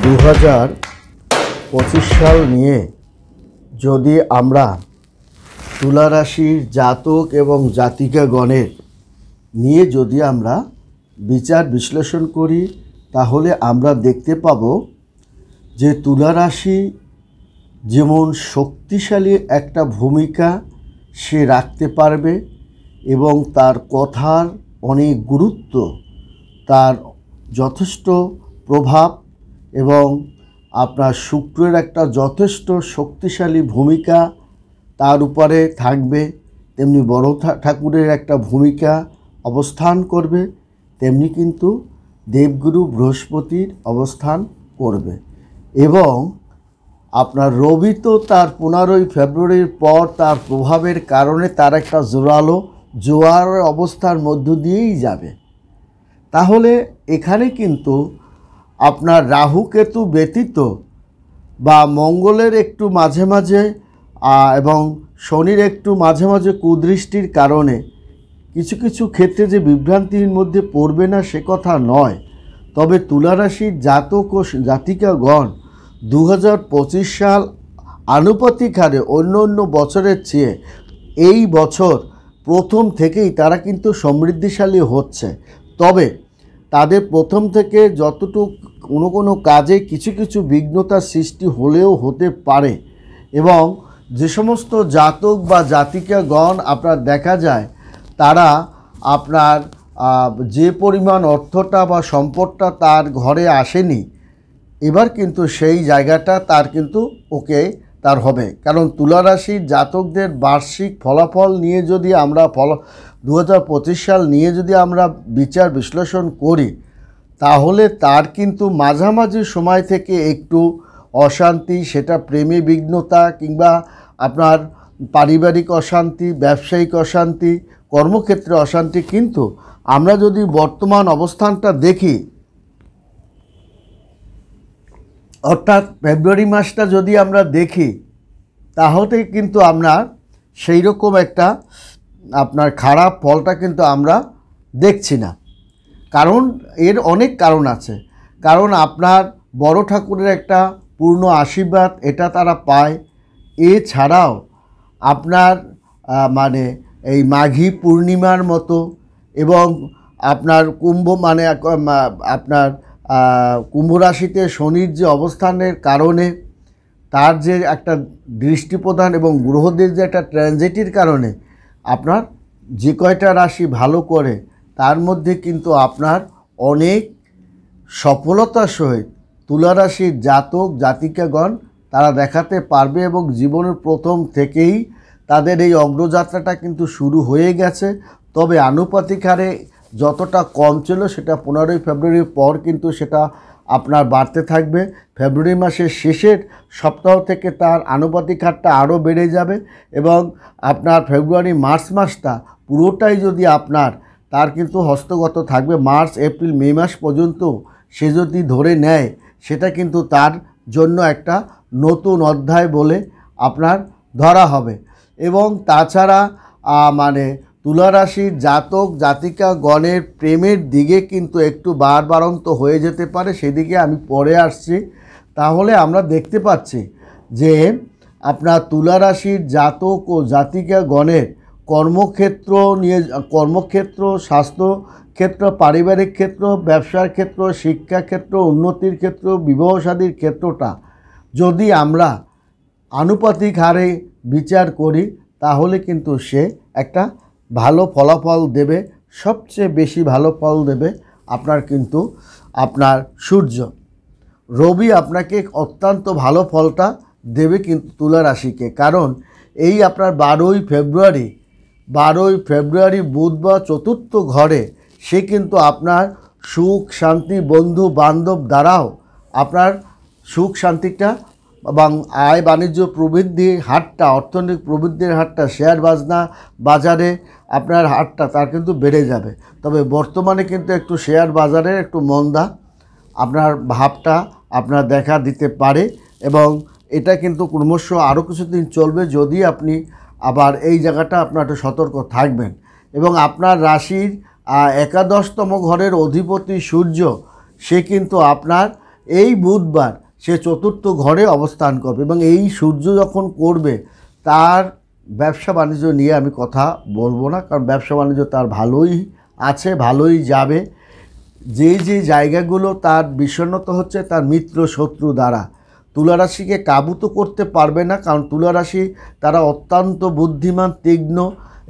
2025 সাল নিয়ে যদি আমরা তুলা রাশির জাতক এবং জাতিকাগণের নিয়ে যদি আমরা বিচার বিশ্লেষণ করি, তাহলে আমরা দেখতে পাব যে তুলা রাশি যেমন শক্তিশালী একটা ভূমিকা সে রাখতে পারবে এবং তার কথার অনেক গুরুত্ব, তার যথেষ্ট প্রভাব এবং আপনার শুক্রের একটা যথেষ্ট শক্তিশালী ভূমিকা তার উপরে থাকবে, তেমনি বড় ঠাকুরের একটা ভূমিকা অবস্থান করবে, তেমনি কিন্তু দেবগুরু বৃহস্পতির অবস্থান করবে। এবং আপনার রবি তো তার 15ই ফেব্রুয়ারির পর তার প্রভাবের কারণে তার একটা জোরালো জোয়ার অবস্থার মধ্য দিয়েই যাবে। তাহলে এখানে কিন্তু আপনার রাহু কেতু ব্যতীত বা মঙ্গলের একটু মাঝে মাঝে এবং শনির একটু মাঝে মাঝে কুদৃষ্টির কারণে কিছু কিছু ক্ষেত্রে যে বিভ্রান্তির মধ্যে পড়বে না সে কথা নয়। তবে তুলা রাশির জাতক ও জাতিকাগণ 2025 সাল আনুপাতিক হারে অন্য অন্য বছরের চেয়ে এই বছর প্রথম থেকেই তারা কিন্তু সমৃদ্ধিশালী হচ্ছে। তবে তাদের প্রথম থেকে যতটুকু কোনো কাজে কিছু কিছু বিঘ্নতার সৃষ্টি হলেও হতে পারে। এবং যে সমস্ত জাতক বা জাতিকাগণ আপনার দেখা যায় তারা আপনার যে পরিমাণ অর্থটা বা সম্পদটা তার ঘরে আসেনি, এবার কিন্তু সেই জায়গাটা তার কিন্তু তার হবে। কারণ তুলা রাশির জাতকদের বার্ষিক ফলাফল নিয়ে যদি আমরা 2025 সাল নিয়ে যদি আমরা বিচার বিশ্লেষণ করি, তাহলে তার কিন্তু মাঝামাঝি সময় থেকে একটু অশান্তি, সেটা প্রেমে বিঘ্নতা কিংবা আপনার পারিবারিক অশান্তি, ব্যবসায়িক অশান্তি, কর্মক্ষেত্রে অশান্তি। কিন্তু আমরা যদি বর্তমান অবস্থানটা দেখি, অর্থাৎ ফেব্রুয়ারি মাসটা যদি আমরা দেখি, তাহলে কিন্তু আমরা সেই রকম একটা আপনার খারাপ ফলটা কিন্তু আমরা দেখছি না। কারণ এর অনেক কারণ আছে। কারণ আপনার বড় ঠাকুরের একটা পূর্ণ আশীর্বাদ এটা তারা পায়। এছাড়াও আপনার মানে এই মাঘী পূর্ণিমার মতো এবং আপনার আপনার কুম্ভ রাশিতে শনির যে অবস্থানের কারণে তার যে একটা দৃষ্টি প্রদান এবং গ্রহদের যে একটা ট্রানজিটের কারণে আপনার যে কয়টা রাশি ভালো করে তার মধ্যে কিন্তু আপনার অনেক সফলতার সহিত তুলা রাশির জাতক জাতিকাগণ তারা দেখাতে পারবে এবং জীবনের প্রথম থেকেই তাদের এই অগ্রযাত্রাটা কিন্তু শুরু হয়ে গেছে। তবে আনুপাতিক হারে যতটা কম ছিল সেটা 15ই ফেব্রুয়ারির পর কিন্তু সেটা আপনার বাড়তে থাকবে। ফেব্রুয়ারি মাসের শেষের সপ্তাহ থেকে তার আনুপাতিক হারটা আরও বেড়ে যাবে এবং আপনার ফেব্রুয়ারি মার্চ মাসটা পুরোটাই যদি আপনার তার কিন্তু হস্তগত থাকবে। মার্চ এপ্রিল মে মাস পর্যন্ত সে যদি ধরে নেয়, সেটা কিন্তু তার জন্য একটা নতুন অধ্যায় বলে আপনার ধরা হবে। এবং তাছাড়া মানে তুলা রাশির জাতক জাতিকাগণের প্রেমের দিকে কিন্তু একটু বাড়ন্ত হয়ে যেতে পারে, সেদিকে আমি পরে আসছি। তাহলে আমরা দেখতে পাচ্ছি যে আপনার তুলা রাশির জাতক ও জাতিকাগণের কর্মক্ষেত্র, স্বাস্থ্যক্ষেত্র, পারিবারিক ক্ষেত্র, ব্যবসার ক্ষেত্র, শিক্ষাক্ষেত্র, উন্নতির ক্ষেত্র, বিবাহসাদীর ক্ষেত্রটা যদি আমরা আনুপাতিক হারে বিচার করি, তাহলে কিন্তু সে একটা ভালো ফলাফল দেবে। সবচেয়ে বেশি ভালো ফল দেবে আপনার কিন্তু আপনার সূর্য। রবি আপনাকে অত্যন্ত ভালো ফলটা দেবে কিন্তু তুলা রাশিকে। কারণ এই আপনার 12ই ফেব্রুয়ারি বুধবার চতুর্থ ঘরে সে কিন্তু আপনার সুখ শান্তি, বন্ধু বান্ধব দ্বারাও আপনার সুখ শান্তিটা এবং আয় বাণিজ্য প্রবৃদ্ধির হারটা, অর্থনৈতিক প্রবৃদ্ধির হারটা, শেয়ার বাজারে আপনার হারটা তার কিন্তু বেড়ে যাবে। তবে বর্তমানে কিন্তু একটু শেয়ার বাজারের একটু মন্দা আপনার ভাবটা আপনার দেখা দিতে পারে এবং এটা কিন্তু ক্রমশ আরও কিছুদিন চলবে যদি আপনি আবার এই জায়গাটা আপনার একটু সতর্ক থাকবেন। এবং আপনার রাশির একাদশতম ঘরের অধিপতি সূর্য, সে কিন্তু আপনার এই বুধবার সে চতুর্থ ঘরে অবস্থান করবে এবং এই সূর্য যখন করবে তার ব্যবসা বাণিজ্য নিয়ে আমি কথা বলবো না, কারণ ব্যবসা বাণিজ্য তার ভালোই আছে, ভালোই যাবে। যে যে জায়গাগুলো তার বিষণ্ণতা হচ্ছে তার মিত্র শত্রু দ্বারা, তুলা রাশিকে কাবু তো করতে পারবে না, কারণ তুলা রাশি তারা অত্যন্ত বুদ্ধিমান, তীক্ষ্ণ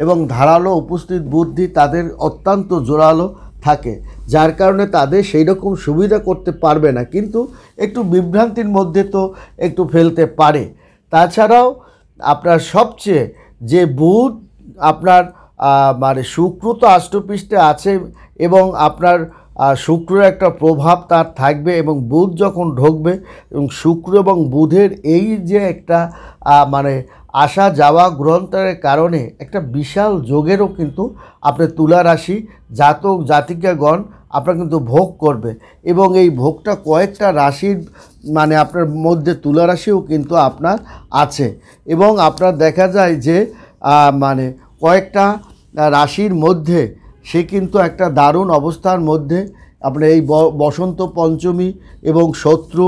এবং ধারালো উপস্থিত বুদ্ধি তাদের অত্যন্ত জোরালো থাকে, যার কারণে তাদের সেই রকম সুবিধা করতে পারবে না, কিন্তু একটু বিভ্রান্তির মধ্যে তো একটু ফেলতে পারে। তাছাড়াও আপনার সবচেয়ে যে বুধ আপনার মানে শুক্র তো অষ্টপৃষ্ঠে আছে এবং আপনার শুক্রের একটা প্রভাব তার থাকবে এবং বুধ যখন ঢুকবে এবং শুক্র এবং বুধের এই যে একটা মানে আসা যাওয়া গ্রন্থের কারণে একটা বিশাল যোগেরও কিন্তু আপনার তুলা রাশি জাতক জাতিকাগণ আপনার কিন্তু ভোগ করবে এবং এই ভোগটা কয়েকটা রাশির মানে আপনার মধ্যে তুলা রাশিও কিন্তু আপনার আছে এবং আপনার দেখা যায় যে মানে কয়েকটা রাশির মধ্যে সে কিন্তু একটা দারুণ অবস্থার মধ্যে আপনার এই বসন্ত পঞ্চমী এবং শত্রু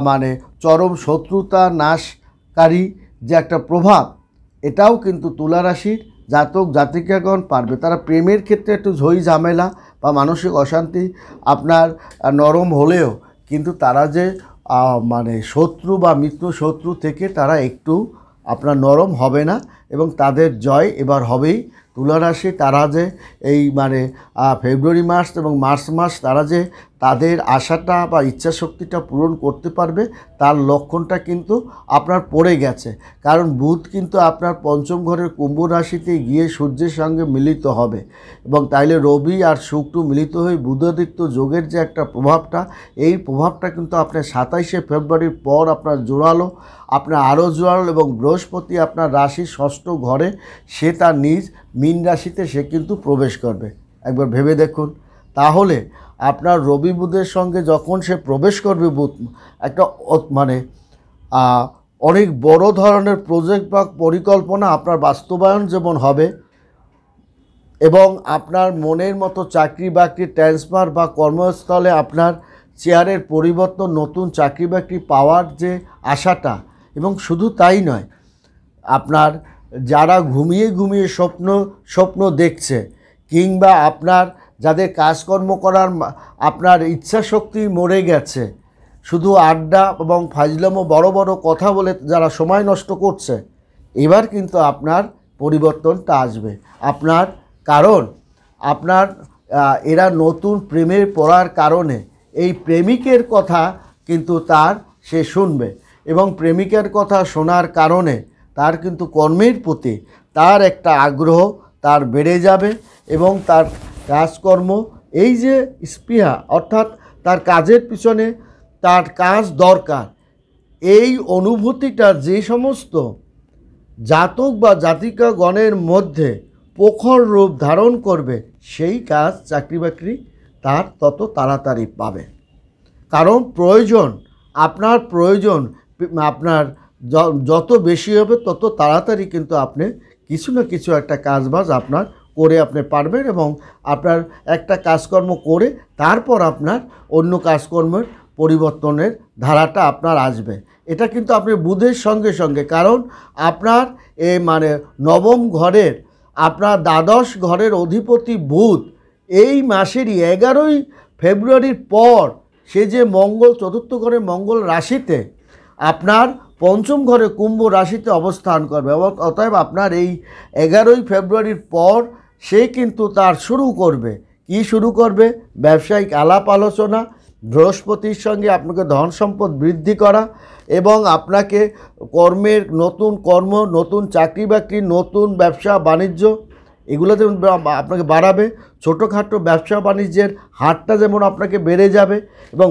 মানে চরম শত্রুতা নাশকারী যে একটা প্রভাব, এটাও কিন্তু তুলা রাশির জাতক জাতিকাগণ পারবে। তারা প্রেমের ক্ষেত্রে একটু ঝই ঝামেলা বা মানসিক অশান্তি আপনার নরম হলেও কিন্তু তারা যে মানে শত্রু বা মিত্র শত্রু থেকে তারা একটু আপনার নরম হবে না এবং তাদের জয় এবার হবেই। তুলা রাশি তারা যে এই মানে ফেব্রুয়ারি মাস এবং মার্চ মাস তারা যে তাদের আশাটা বা ইচ্ছাশক্তিটা পূরণ করতে পারবে তার লক্ষণটা কিন্তু আপনার পড়ে গেছে, কারণ বুধ কিন্তু আপনার পঞ্চম ঘরের কুম্ভ রাশিতে গিয়ে সূর্যের সঙ্গে মিলিত হবে এবং তাইলে রবি আর শুক্র মিলিত হয়ে বুধাদিত্য যোগের যে একটা প্রভাবটা, এই প্রভাবটা কিন্তু আপনার 27শে ফেব্রুয়ারির পর আপনার জোরালো, আপনার আরও জোরালো এবং বৃহস্পতি আপনার রাশির ষষ্ঠ ঘরে সে তার নিজ মীন রাশিতে সে কিন্তু প্রবেশ করবে। একবার ভেবে দেখুন, তাহলে আপনার রবি বুধের সঙ্গে যখন সে প্রবেশ করবে বুধ একটা মানে অনেক বড় ধরনের প্রজেক্ট বা পরিকল্পনা আপনার বাস্তবায়ন যেমন হবে এবং আপনার মনের মতো চাকরি বাকরি ট্রান্সফার বা কর্মস্থলে আপনার চেয়ারের পরিবর্তন, নতুন চাকরি বাকরি পাওয়ার যে আশাটা, এবং শুধু তাই নয়, আপনার যারা ঘুমিয়ে ঘুমিয়ে স্বপ্ন দেখছে কিংবা আপনার যাদের কাজকর্ম করার আপনার ইচ্ছাশক্তি মরে গেছে, শুধু আড্ডা এবং ফাজলামো বড় বড় কথা বলে যারা সময় নষ্ট করছে, এবার কিন্তু আপনার পরিবর্তনটা আসবে আপনার, কারণ আপনার এরা নতুন প্রেমে পড়ার কারণে এই প্রেমিকের কথা কিন্তু তার সে শুনবে এবং প্রেমিকের কথা শোনার কারণে তার কিন্তু কর্মের প্রতি তার একটা আগ্রহ তার বেড়ে যাবে এবং তার কাজকর্ম এই যে স্পৃহা অর্থাৎ তার কাজের পিছনে তার কাজ দরকার, এই অনুভূতিটা যে সমস্ত জাতক বা জাতিকাগণের মধ্যে প্রখর রূপ ধারণ করবে সেই কাজ চাকরি বাকরি তার তত তাড়াতাড়ি পাবে। কারণ প্রয়োজন আপনার আপনার যত বেশি হবে তত তাড়াতাড়ি কিন্তু আপনি কিছু না কিছু একটা কাজবাজ আপনার করে আপনি পারবেন এবং আপনার একটা কাজকর্ম করে তারপর আপনার অন্য কাজকর্মের পরিবর্তনের ধারাটা আপনার আসবে। এটা কিন্তু আপনি বুধের সঙ্গে সঙ্গে, কারণ আপনার এই মানে নবম ঘরের আপনার দ্বাদশ ঘরের অধিপতি বুধ এই মাসেরই 11ই ফেব্রুয়ারির পর সে যে মঙ্গল চতুর্থ ঘরে মঙ্গল রাশিতে আপনার পঞ্চম ঘরে কুম্ভ রাশিতে অবস্থান করবে। অতএব আপনার এই 11ই ফেব্রুয়ারির পর সে কিন্তু তার শুরু করবে, কি শুরু করবে? ব্যবসায়িক আলাপ আলোচনা, বৃহস্পতির সঙ্গে আপনাকে ধন সম্পদ বৃদ্ধি করা এবং আপনাকে কর্মের নতুন কর্ম, নতুন চাকরি বাকরি, নতুন ব্যবসা বাণিজ্য এগুলোতে আপনাকে বাড়াবে। ছোটোখাটো ব্যবসা বাণিজ্যের হারটা যেমন আপনাকে বেড়ে যাবে এবং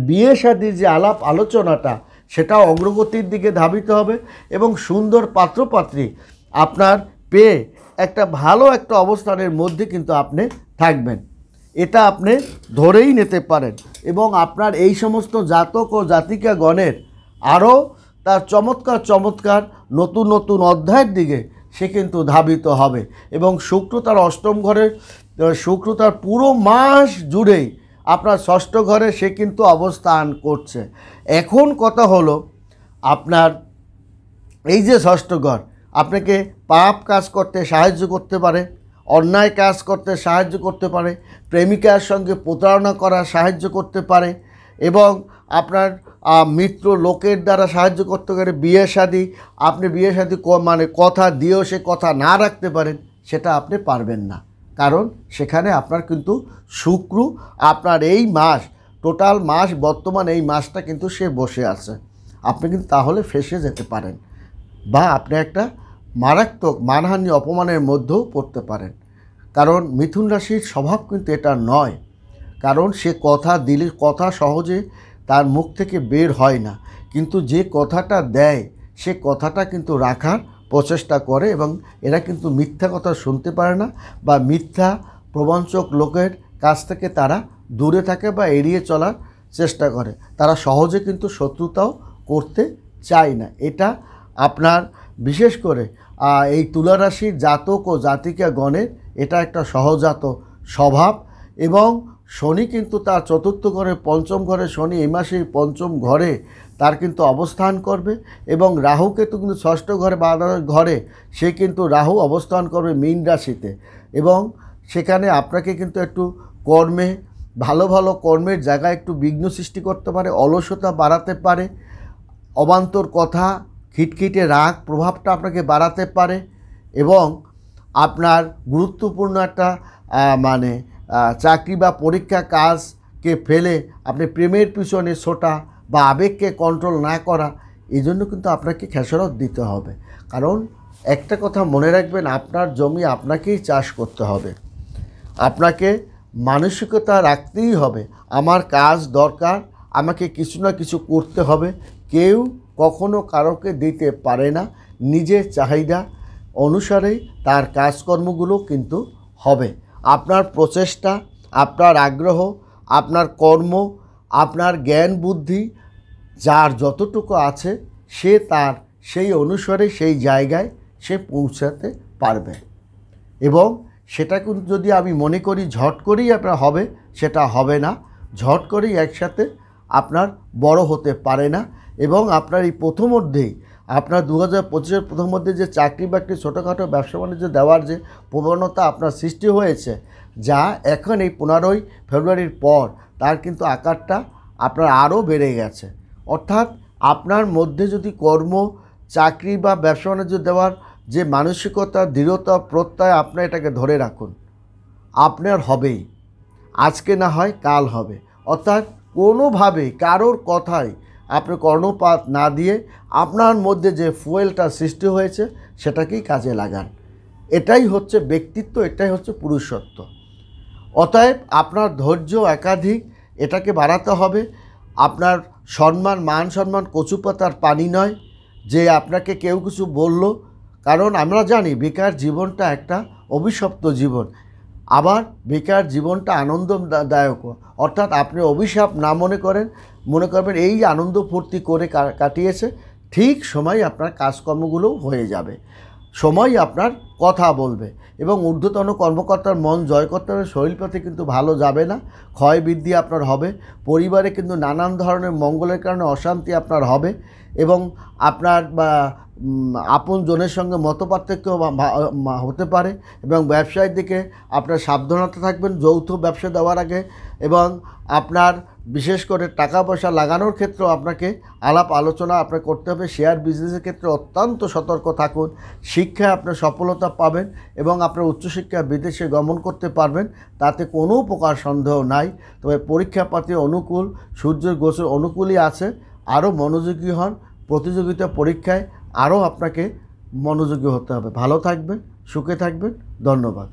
বিয়ে শাদীর যে আলাপ আলোচনাটা সেটাও অগ্রগতির দিকে ধাবিত হবে এবং সুন্দর পাত্রপাত্রী আপনার পেয়ে একটা ভালো একটা অবস্থানের মধ্যে কিন্তু আপনি থাকবেন, এটা আপনি ধরেই নিতে পারেন। এবং আপনার এই সমস্ত জাতক ও জাতিকাগণের আরও তার চমৎকার চমৎকার নতুন নতুন অধ্যায়ের দিকে সে কিন্তু ধাবিত হবে এবং শুক্র তার অষ্টম ঘরের শুক্র তার পুরো মাস জুড়েই আপনার ষষ্ঠ ঘরে সে কিন্তু অবস্থান করছে। এখন কথা হলো আপনার এই যে ষষ্ঠ ঘর আপনাকে পাপ কাজ করতে সাহায্য করতে পারে, অন্যায় কাজ করতে সাহায্য করতে পারে, প্রেমিকার সঙ্গে প্রতারণা করা সাহায্য করতে পারে, এবং আপনার মিত্র লোকের দ্বারা সাহায্য করতে পারে। বিয়ে শাদী আপনি বিয়ে শাদী মানে কথা দিয়েও সে কথা না রাখতে পারেন, সেটা আপনি পারবেন না, কারণ সেখানে আপনার কিন্তু শুক্র আপনার এই মাস টোটাল মাস বর্তমান এই মাসটা কিন্তু সে বসে আছে। আপনি কিন্তু তাহলে ফেঁসে যেতে পারেন বা আপনি একটা মারাত্মক মানহানি অপমানের মধ্যেও পড়তে পারেন, কারণ মিথুন রাশির স্বভাব কিন্তু এটা নয়। কারণ সে কথা দিলে কথা সহজে তার মুখ থেকে বের হয় না, কিন্তু যে কথাটা দেয় সে কথাটা কিন্তু রাখার প্রচেষ্টা করে, এবং এরা কিন্তু মিথ্যা কথা শুনতে পারে না বা মিথ্যা প্রবঞ্চক লোকের কাছ থেকে তারা দূরে থাকে বা এড়িয়ে চলার চেষ্টা করে। তারা সহজে কিন্তু শত্রুতাও করতে চায় না। এটা আপনার বিশেষ করে এই তুলা রাশির জাতক ও জাতিকা গণের এটা একটা সহজাত স্বভাব। এবং শনি কিন্তু তার চতুর্থ ঘরে পঞ্চম ঘরে, শনি এই মাসের পঞ্চম ঘরে তার কিন্তু অবস্থান করবে, এবং রাহু কেতু কিন্তু ষষ্ঠ ঘরে বা ঘরে সে কিন্তু রাহু অবস্থান করবে মীন রাশিতে, এবং সেখানে আপনাকে কিন্তু একটু কর্মে ভালো ভালো কর্মের জায়গায় একটু বিঘ্ন সৃষ্টি করতে পারে, অলসতা বাড়াতে পারে, অবান্তর কথা খিটখিটে রাগ প্রভাবটা আপনাকে বাড়াতে পারে, এবং আপনার গুরুত্বপূর্ণ একটা মানে চাকরি বা পরীক্ষা কাজকে ফেলে আপনি প্রেমের পিছনে ছোটা বা আবেগকে কন্ট্রোল না করা, এই জন্য কিন্তু আপনাকে খেসারত দিতে হবে। কারণ একটা কথা মনে রাখবেন, আপনার জমি আপনাকেই চাষ করতে হবে, আপনাকে মানসিকতা রাখতেই হবে আমার কাজ দরকার, আমাকে কিছু না কিছু করতে হবে। কেউ কখনো কারোকে দিতে পারে না, নিজের চাহিদা অনুসারেই তার কাজকর্মগুলো কিন্তু হবে। আপনার প্রচেষ্টা, আপনার আগ্রহ, আপনার কর্ম, আপনার জ্ঞান বুদ্ধি যার যতটুকু আছে সে তার সেই অনুসারে সেই জায়গায় সে পৌঁছাতে পারবে। এবং সেটা কিন্তু যদি আমি মনে করি ঝট করেই আপনার হবে, সেটা হবে না। ঝট করেই একসাথে আপনার বড় হতে পারে না। এবং আপনার এই প্রথমার্ধেই আপনার 2025-এর প্রথমার্ধে যে চাকরি বাকরি ছোটোখাটো ব্যবসা বাণিজ্য দেওয়ার যে প্রবণতা আপনার সৃষ্টি হয়েছে, যা এখন এই 15ই ফেব্রুয়ারির পর তার কিন্তু আকারটা আপনার আরও বেড়ে গেছে। অর্থাৎ আপনার মধ্যে যদি কর্ম চাকরি বা ব্যবসা বাণিজ্য দেওয়ার যে মানসিকতা দৃঢ়তা প্রত্যয়, আপনার এটাকে ধরে রাখুন, আপনার হবেই, আজকে না হয় কাল হবে। অর্থাৎ কোনোভাবে কারোর কথায় আপনি কর্ণপাত না দিয়ে আপনার মধ্যে যে ফুয়েলটা সৃষ্টি হয়েছে সেটাকেই কাজে লাগান। এটাই হচ্ছে ব্যক্তিত্ব, এটাই হচ্ছে পুরুষত্ব। অতএব আপনার ধৈর্য একাধিক, এটাকে বাড়াতে হবে। আপনার সম্মান মান সম্মান কচুপাতার পানি নয় যে আপনাকে কেউ কিছু বলল, কারণ আমরা জানি বেকার জীবনটা একটা অভিশপ্ত জীবন, আবার বেকার জীবনটা আনন্দদায়কও। অর্থাৎ আপনি অভিশাপ না মনে করবেন এই আনন্দ ফুর্তি করে কাটিয়েছে, ঠিক সময় আপনার কাজকর্মগুলো হয়ে যাবে, সময় আপনার কথা বলবে। এবং ঊর্ধ্বতন কর্মকর্তার মন জয় করতে হবে, শরীরপাতি কিন্তু ভালো যাবে না, ক্ষয় বৃদ্ধি আপনার হবে, পরিবারে কিন্তু নানান ধরনের মঙ্গলের কারণে অশান্তি আপনার হবে, এবং আপনার আপনজনের সঙ্গে মতপার্থক্য হতে পারে। এবং ব্যবসায়ের দিকে আপনার সাবধানতা থাকবেন যৌথ ব্যবসা দেওয়ার আগে, এবং আপনার বিশেষ করে টাকা পয়সা লাগানোর ক্ষেত্রেও আপনাকে আলাপ আলোচনা আপনার করতে হবে। শেয়ার বিজনেসের ক্ষেত্রে অত্যন্ত সতর্ক থাকুন। শিক্ষায় আপনার সফলতা পাবেন এবং আপনার উচ্চশিক্ষা বিদেশে গমন করতে পারবেন, তাতে কোনো প্রকার সন্দেহ নাই। তবে পরীক্ষাপাতি অনুকূল, সূর্যের গোচর অনুকূলই আছে। আরও মনোযোগী হন, প্রতিযোগিতা পরীক্ষায় আরও আপনাকে মনোযোগী হতে হবে। ভালো থাকবেন, সুখে থাকবেন, ধন্যবাদ।